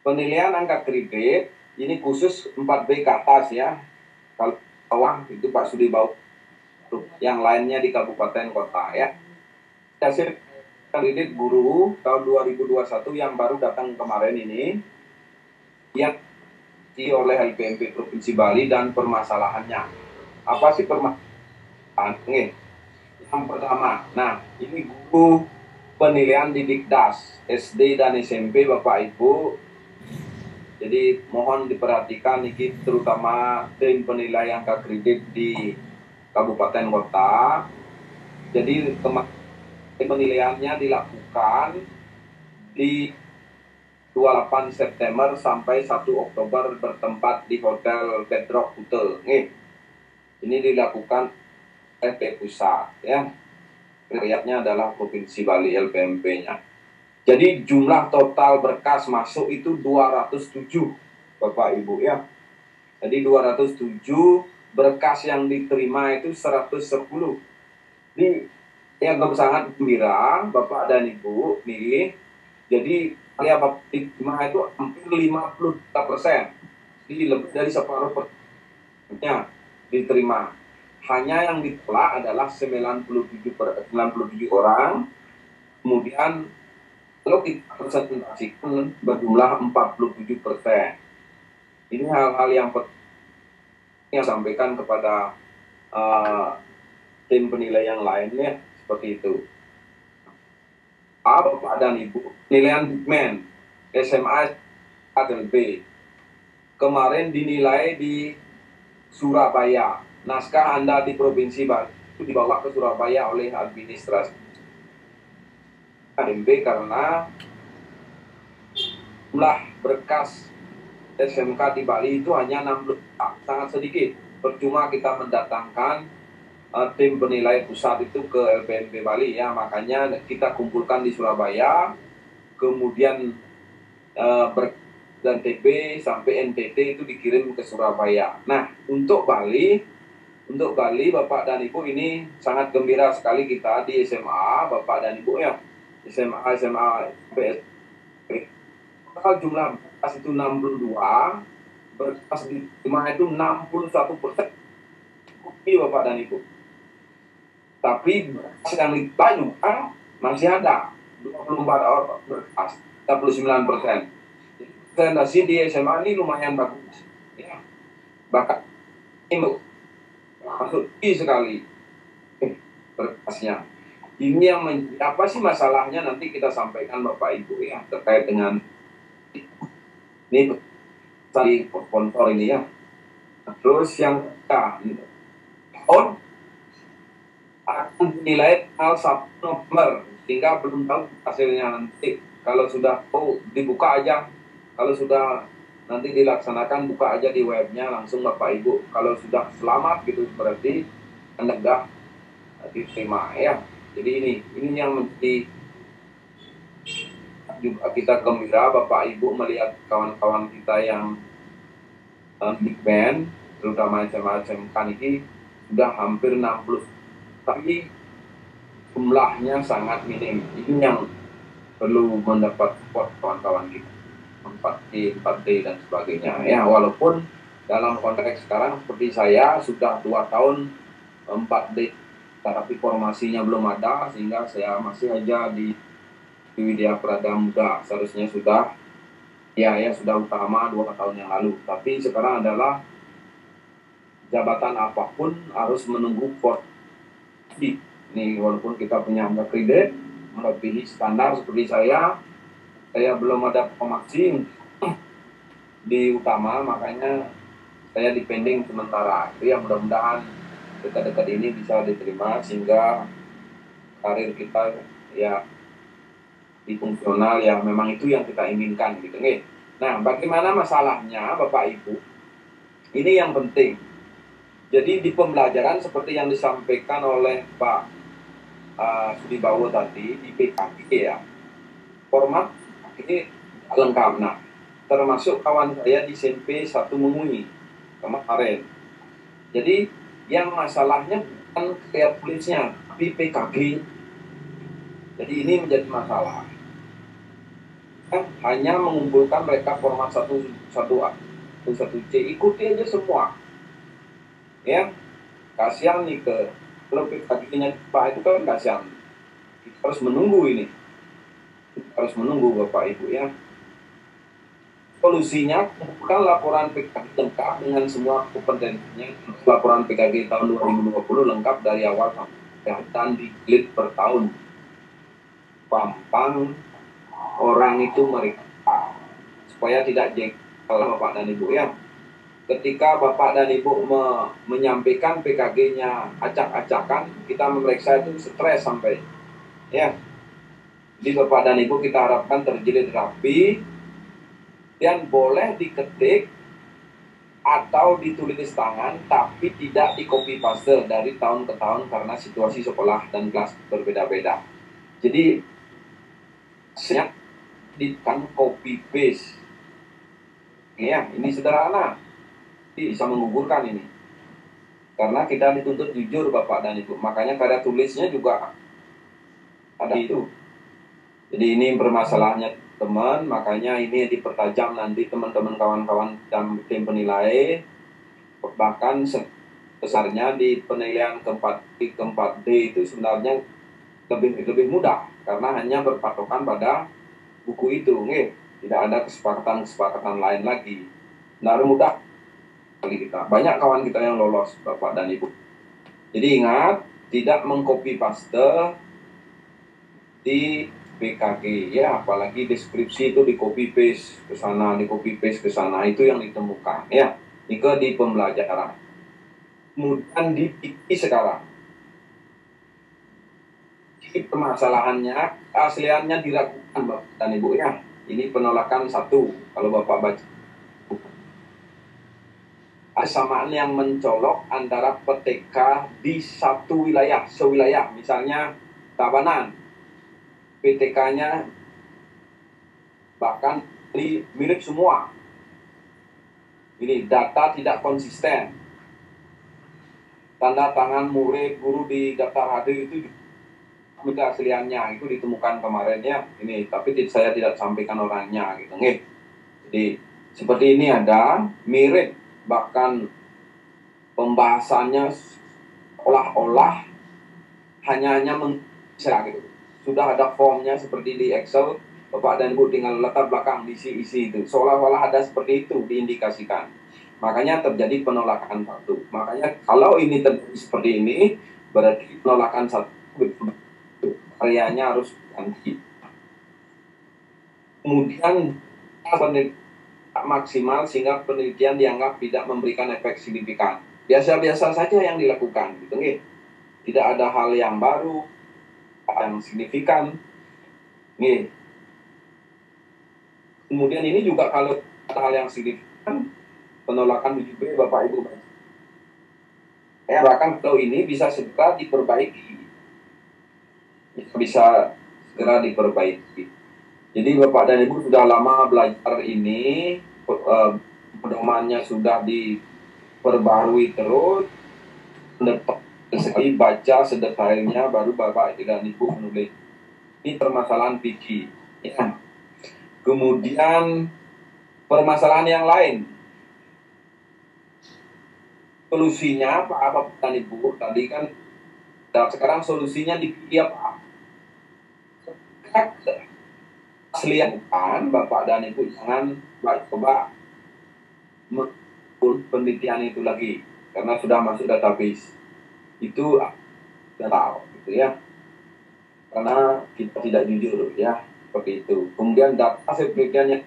Penilaian angka kredit ini khusus 4B ke atas ya. Kalau bawah itu Pak Sudi Bau. Yang lainnya di kabupaten kota ya. Hasil kredit guru tahun 2021 yang baru datang kemarin ini yang oleh LPMP Provinsi Bali dan permasalahannya. Apa sih permasalahan? Yang pertama, nah ini guru penilaian di Dikdas SD dan SMP Bapak Ibu. Jadi mohon diperhatikan ini terutama tim penilai angka kredit di kabupaten kota. Jadi penilaiannya dilakukan di 28 September sampai 1 Oktober bertempat di Hotel Bedrock Kute. Ini dilakukan LP Pusat ya. Rakyatnya adalah Provinsi Bali LPMP-nya. Jadi jumlah total berkas masuk itu 207 Bapak Ibu ya. Jadi 207, berkas yang diterima itu 110. Ini yang sangat gembira Bapak dan Ibu nih. Jadi karya Bapak diterima itu hampir 53%. Jadi lebih dari separuh persennya diterima. Hanya yang ditolak adalah 97 orang. Kemudian kalau kita presentasikan berjumlah 47%. Ini hal-hal yang penting yang sampaikan kepada tim penilai yang lainnya seperti itu. Bapak dan Ibu, penilaian Bigman SMA dan B kemarin dinilai di Surabaya. Naskah Anda di Provinsi Bali itu dibawa ke Surabaya oleh administrasi MB karena jumlah berkas SMK di Bali itu hanya 60, sangat sedikit. Percuma kita mendatangkan tim penilai pusat itu ke LPMP Bali ya, makanya kita kumpulkan di Surabaya, kemudian dan TB sampai NTT itu dikirim ke Surabaya. Nah, untuk Bali Bapak dan Ibu ini sangat gembira sekali kita di SMA, Bapak dan Ibu ya, SMA PS. Kalau jumlah berkas itu 62, berkas diterima itu 61%. Bapak dan Ibu. Tapi berkas yang lain masih ada 24 orang berkas, 39%. Presentasi di SMA ini lumayan bagus. Ya. Bahkan ini masuk sekali berkasnya. Ini yang apa sih masalahnya, nanti kita sampaikan Bapak Ibu ya terkait dengan ini tadi sponsor ini ya. Terus yang tahun akan dinilai tanggal 1 November, sehingga belum tahu hasilnya nanti. Kalau sudah dibuka aja, kalau sudah nanti dilaksanakan, buka aja di webnya langsung Bapak Ibu. Kalau sudah selamat gitu berarti Anda sudah diterima ya. Jadi ini yang menjadi juga kita gembira Bapak Ibu melihat kawan-kawan kita yang big band, terutama SMK ini sudah hampir 60, tapi jumlahnya sangat minim. Ini yang perlu mendapat support kawan-kawan kita, 4D, 4D dan sebagainya ya. Walaupun dalam konteks sekarang seperti saya sudah 2 tahun 4D, tapi formasinya belum ada, sehingga saya masih aja di Widya Prada Muda. Seharusnya sudah sudah utama 2 tahun yang lalu, tapi sekarang adalah jabatan apapun harus menunggu porsi. Ini walaupun kita punya angka kredit melebihi standar seperti saya belum ada promosi di utama, makanya saya dipending sementara. Itu yang mudah-mudahan dekat-dekat ini bisa diterima, sehingga karir kita ya di fungsional yang memang itu yang kita inginkan gitu nih. Nah, bagaimana masalahnya Bapak Ibu? Ini yang penting. Jadi di pembelajaran seperti yang disampaikan oleh Pak Sudibawo tadi di PKG ya, format ini lengkap. Nah, termasuk kawan saya di SMP 1 Mengui kemarin. Jadi yang masalahnya bukan kayak tulisnya, tapi PKG. Jadi ini menjadi masalah. Hanya mengumpulkan mereka format 1A, 1C, ikuti aja semua. Ya, kasihan nih kalau PKG-nya Pak itu kan kasihan. Kita harus menunggu ini. Kita harus menunggu Bapak Ibu ya. Solusinya bukan laporan PKG lengkap dengan semua kompetensinya. Laporan PKG tahun 2020 lengkap dari awal sampai dan diklik per tahun. Pampang orang itu mereka supaya tidak jengkel Bapak dan Ibu ya. Ketika Bapak dan Ibu menyampaikan PKG-nya acak-acakan, kita memeriksa itu stres sampai ya. Jadi Bapak dan Ibu kita harapkan terjadi rapi dan boleh diketik atau ditulis tangan, tapi tidak di copy paste dari tahun ke tahun karena situasi sekolah dan kelas berbeda-beda. Jadi siap di copy paste. Ya, ini sederhana. Bisa menggugurkan ini. Karena kita dituntut jujur Bapak dan Ibu. Makanya karya tulisnya juga ada itu. Jadi ini permasalahannya teman, makanya ini dipertajam nanti teman-teman kawan-kawan tim penilai. Bahkan besarnya di penilaian ke-4D itu sebenarnya lebih mudah karena hanya berpatokan pada buku itu, tidak ada kesepakatan lain lagi. Benar mudah kali kita. Banyak kawan kita yang lolos Bapak dan Ibu. Jadi ingat, tidak mengcopy paste di PKG ya, apalagi deskripsi itu di copy paste ke sana, di copy paste ke sana, itu yang ditemukan ya. Jika di pembelajaran. Kemudian di PT sekarang. Ini permasalahannya, keasliannya diragukan Bapak dan Ibu ya. Ini penolakan 1 kalau Bapak baca. kesamaan yang mencolok antara PTK di satu wilayah, sewilayah, misalnya Tabanan, PTK-nya bahkan mirip semua. Ini data tidak konsisten. Tanda tangan murid, guru di daftar hadir itu keasliannya itu ditemukan kemarin ya. Ini tapi saya tidak sampaikan orangnya gitu. Nih. Jadi seperti ini ada mirip, bahkan pembahasannya olah-olah hanya bisa gitu. Sudah ada formnya seperti di Excel, Bapak dan Ibu tinggal latar belakang isi itu. Seolah-olah ada seperti itu diindikasikan. Makanya terjadi penolakan satu. Makanya kalau ini terjadi seperti ini, berarti penolakan satu karyanya harus ganti. Kemudian maksimal sehingga penelitian dianggap tidak memberikan efek signifikan. Biasa-biasa saja yang dilakukan, gitu nih. Tidak ada hal yang baru, yang signifikan. Nih. Kemudian ini juga kalau ada hal yang signifikan, penolakan 7B Bapak Ibu. Bahkan kalau ini bisa segera diperbaiki. Bisa segera diperbaiki. Jadi Bapak dan Ibu sudah lama belajar ini, pedomannya sudah diperbarui terus, sekali baca sedetailnya baru Bapak dan Ibu menulis. Ini permasalahan fikih. Ya. Kemudian permasalahan yang lain. Solusinya Pak Bapak dan Ibu tadi kan, dan sekarang solusinya dipilih apa? Aslikan Bapak dan Ibu jangan coba penelitian itu lagi karena sudah masuk database itu tahu gitu ya, karena kita tidak jujur ya seperti itu. Kemudian data hasil penelitiannya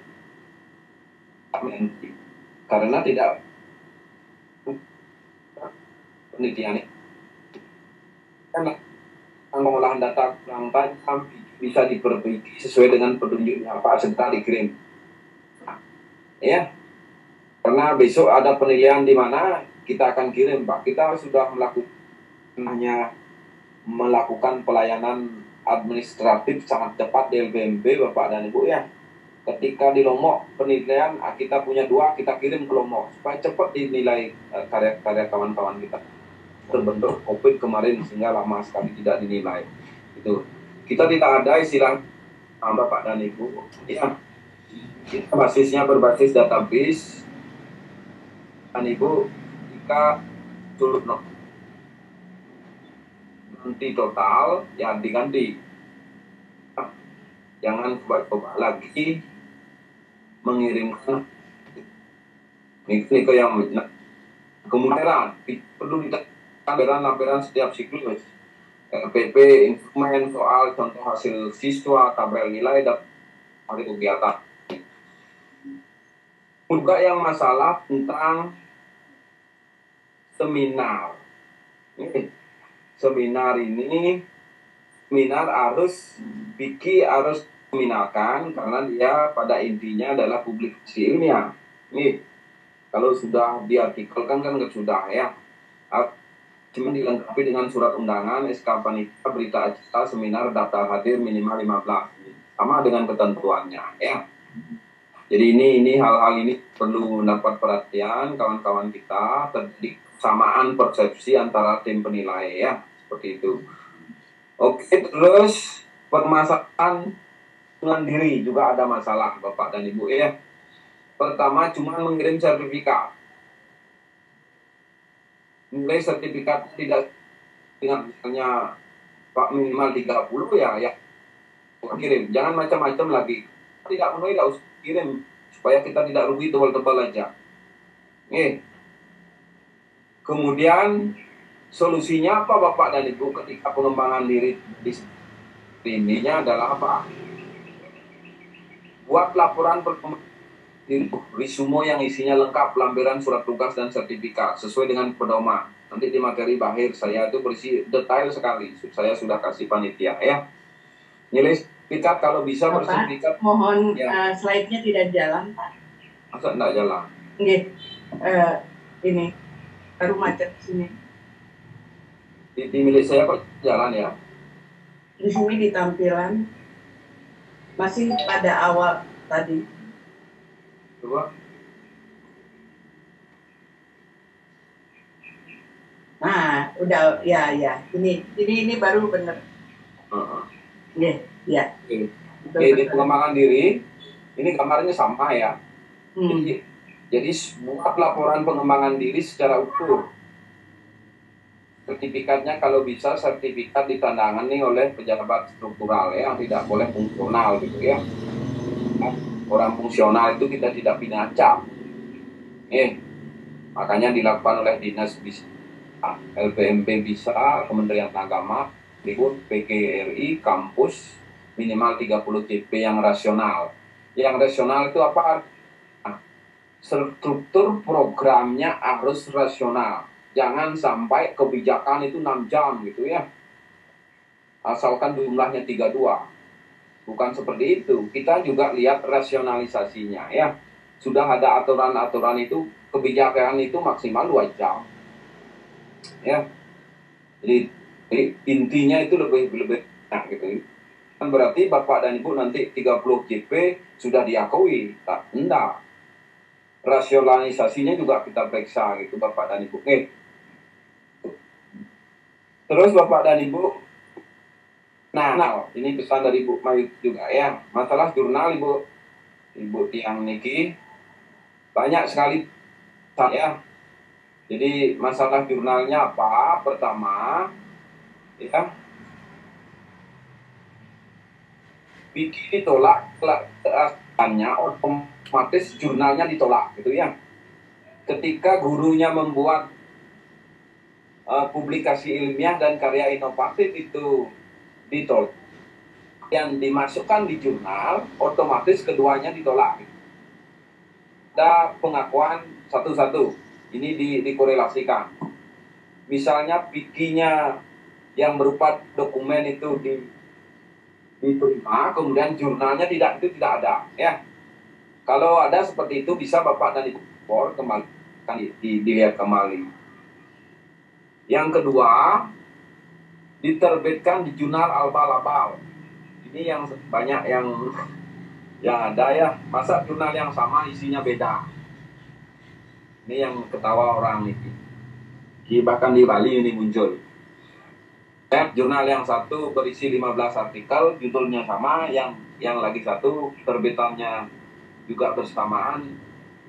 karena tidak penelitian karena pengolahan data yang tajam bisa diperbaiki sesuai dengan petunjuknya Pak serta dikirim ya, karena besok ada penilaian di mana kita akan kirim Pak. Kita sudah melakukan pelayanan administratif sangat cepat di LBMB Bapak dan Ibu ya. Ketika di Lombok penilaian kita punya 2, kita kirim ke Lombok supaya cepat dinilai karya-karya kawan-kawan kita. Terbentuk COVID kemarin sehingga lama sekali tidak dinilai. Itu kita tidak ada istilah Bapak dan Ibu ya. Kita basisnya berbasis database dan Ibu jika sulit nanti total ya diganti. Jangan coba-coba lagi mengirimkan niko yang kemudian perlu lampiran setiap siklus. PP, instrumen, soal, contoh hasil siswa, tabel nilai, dan hari kegiatan. Juga yang masalah tentang seminar. Seminar harus seminarkan karena dia pada intinya adalah publikasi ilmiah. Nih, kalau sudah diartikelkan kan sudah ya. Cuma dilengkapi dengan surat undangan, SK panitia, berita acara, seminar, daftar hadir minimal 15. Sama dengan ketentuannya ya. Jadi ini hal-hal ini perlu mendapat perhatian kawan-kawan kita, terjadi kesamaan persepsi antara tim penilai ya, seperti itu. Oke, terus permasalahan dengan diri juga ada masalah Bapak dan Ibu ya. Pertama cuma mengirim sertifikat. Nilai sertifikat tidak dengan misalnya Pak minimal 30 ya kirim. Jangan macam-macam lagi. Tidak usah kirim supaya kita tidak rugi tebal-tebal aja. Kemudian solusinya apa Bapak dan Ibu ketika pengembangan diri ininya adalah apa? Buat laporan perkembangan diri resume yang isinya lengkap, lampiran surat tugas dan sertifikat sesuai dengan pedoman. Nanti di materi bahir saya itu berisi detail sekali. Saya sudah kasih panitia ya. Nilai sertifikat kalau bisa bersertifikat. Mohon ya. Slide-nya tidak jalan Pak. Masa tidak jalan? ini baru macet di sini. Di milik saya kok jalan ya. Di sini di tampilan masih pada awal tadi. Coba. Nah, udah ya. Ini baru bener. Ya. Di pengembangan diri, ini gambarnya sama ya. Jadi buat laporan pengembangan diri secara utuh. Sertifikatnya kalau bisa sertifikat ditandangani oleh pejabat struktural ya, tidak boleh fungsional gitu ya. Orang fungsional itu kita tidak pinacap. Makanya dilakukan oleh dinas bisa, LPMP bisa, Kementerian Agama, PGRI, kampus minimal 30 JP yang rasional. Yang rasional itu apa? Struktur programnya harus rasional. Jangan sampai kebijakan itu 6 jam gitu ya. Asalkan jumlahnya 32. Bukan seperti itu. Kita juga lihat rasionalisasinya ya. Sudah ada aturan-aturan itu, kebijakan itu maksimal 2 jam. Ya. Jadi intinya itu lebih gitu. Kan berarti Bapak dan Ibu nanti 30 JP sudah diakui. Enggak. Rasionalisasinya juga kita periksa gitu Bapak dan Ibu. Terus Bapak dan Ibu, nah ini pesan dari Ibu Mayu juga ya, masalah jurnal Ibu Tiang Niki banyak sekali ya. Jadi masalah jurnalnya apa? Pertama, ya, bikin ditolak, hanya otomatis jurnalnya ditolak gitu ya. Ketika gurunya membuat publikasi ilmiah dan karya inovatif itu ditolak, yang dimasukkan di jurnal, otomatis keduanya ditolak. Ada pengakuan satu-satu, ini dikorelasikan. Misalnya pikinya yang berupa dokumen itu diterima, kemudian jurnalnya itu tidak ada. Ya, kalau ada seperti itu bisa Bapak dan Ibu kembali dilihat kembali. Yang kedua, diterbitkan di jurnal abal-abal. Ini yang banyak yang ada ya. Masa jurnal yang sama isinya beda. Ini yang ketawa orang ini. Bahkan di Bali ini muncul. Jurnal yang satu berisi 15 artikel, judulnya sama, yang lagi satu terbitannya juga bersamaan,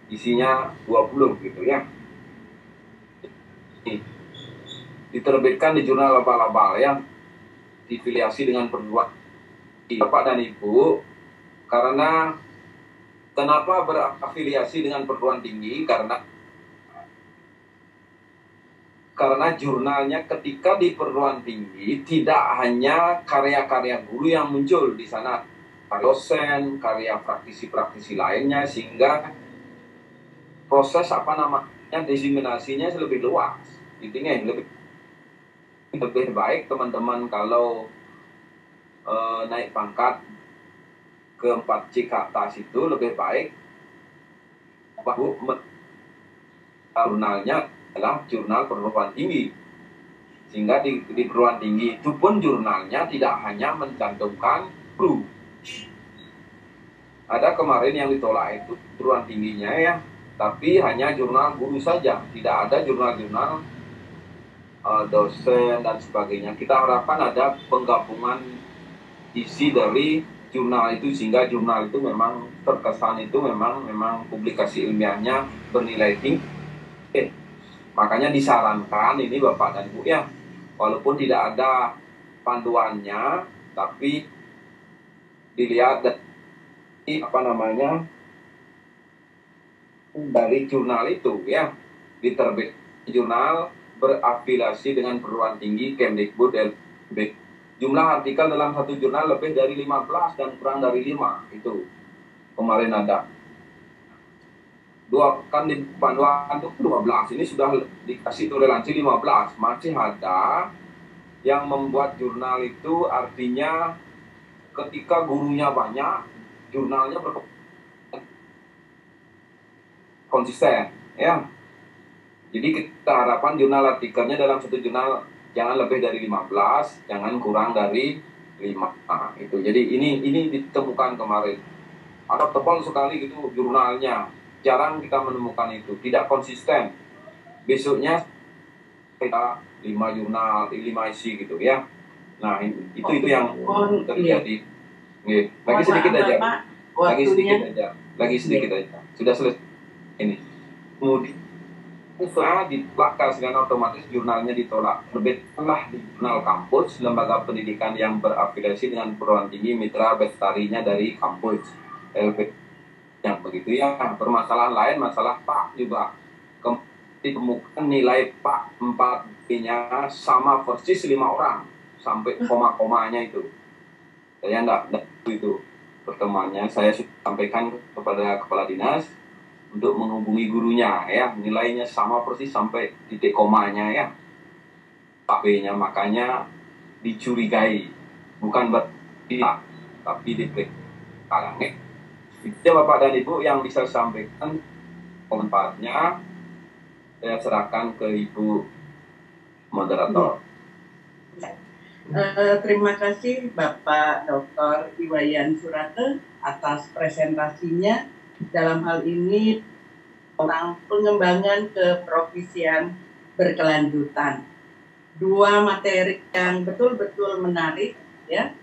isinya 20 gitu ya. Diterbitkan di jurnal abal-abal yang difiliasi dengan perguruan Bapak dan Ibu. Karena kenapa berafiliasi dengan perguruan tinggi? Karena jurnalnya ketika di perguruan tinggi tidak hanya karya-karya guru yang muncul di sana, dosen, karya praktisi-praktisi lainnya, sehingga proses diseminasinya lebih luas. Intinya lebih baik teman-teman kalau naik pangkat ke 4C ke atas itu lebih baik jurnalnya adalah jurnal perguruan tinggi, sehingga di perguruan tinggi itu pun jurnalnya tidak hanya mencantumkan guru. Ada kemarin yang ditolak itu perguruan tingginya ya, tapi hanya jurnal guru saja, tidak ada jurnal-jurnal dosen dan sebagainya. Kita harapkan ada penggabungan isi dari jurnal itu, sehingga jurnal itu memang terkesan itu memang publikasi ilmiahnya bernilai tinggi. Makanya disarankan ini Bapak dan Ibu ya, walaupun tidak ada panduannya, tapi dilihat dari jurnal itu ya, diterbit jurnal berafiliasi dengan perguruan tinggi Kemdikbud LB. Jumlah artikel dalam satu jurnal lebih dari 15 dan kurang dari 5 itu kemarin ada. Kan di panduan itu 12, ini sudah dikasih toleransi 15, masih ada yang membuat jurnal itu, artinya ketika gurunya banyak, jurnalnya konsisten ya. Jadi kita harapkan jurnal artikelnya dalam satu jurnal jangan lebih dari 15, jangan kurang dari 5. Nah, itu. Jadi ini ditemukan kemarin. Ada tebal sekali gitu jurnalnya. Jarang kita menemukan itu, tidak konsisten. Besoknya kita 5 jurnal, 5 isi gitu ya. Nah, itu yang terjadi. Lagi sedikit aja. Lagi sedikit aja. Sudah selesai ini. Kemudian setelah ditolak dengan otomatis jurnalnya ditolak. Terbitlah di jurnal kampus lembaga pendidikan yang berafiliasi dengan perguruan tinggi mitra bestarinya dari kampus LP. Yang begitu ya. Permasalahan lain masalah Pak juga. Ditemukan nilai Pak 4B-nya sama persis 5 orang sampai koma-komanya itu. Saya enggak itu pertemuannya. Saya sampaikan kepada kepala dinas untuk menghubungi gurunya ya, nilainya sama persis sampai titik komanya ya, Pak B-nya, makanya dicurigai, bukan bertindak tapi diperiksa. Itu Bapak dan Ibu yang bisa sampaikan. Komentarnya saya serahkan ke Ibu moderator. Terima kasih Bapak Dr. Iwayan Surate atas presentasinya. Dalam hal ini tentang pengembangan keprofesian berkelanjutan. 2 materi yang betul-betul menarik ya.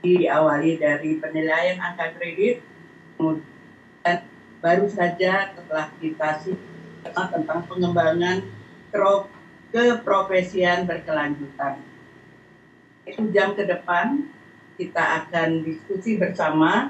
Diawali dari penilaian angka kredit, kemudian baru saja setelah kita simak tentang pengembangan keprofesian berkelanjutan. 1 jam ke depan kita akan diskusi bersama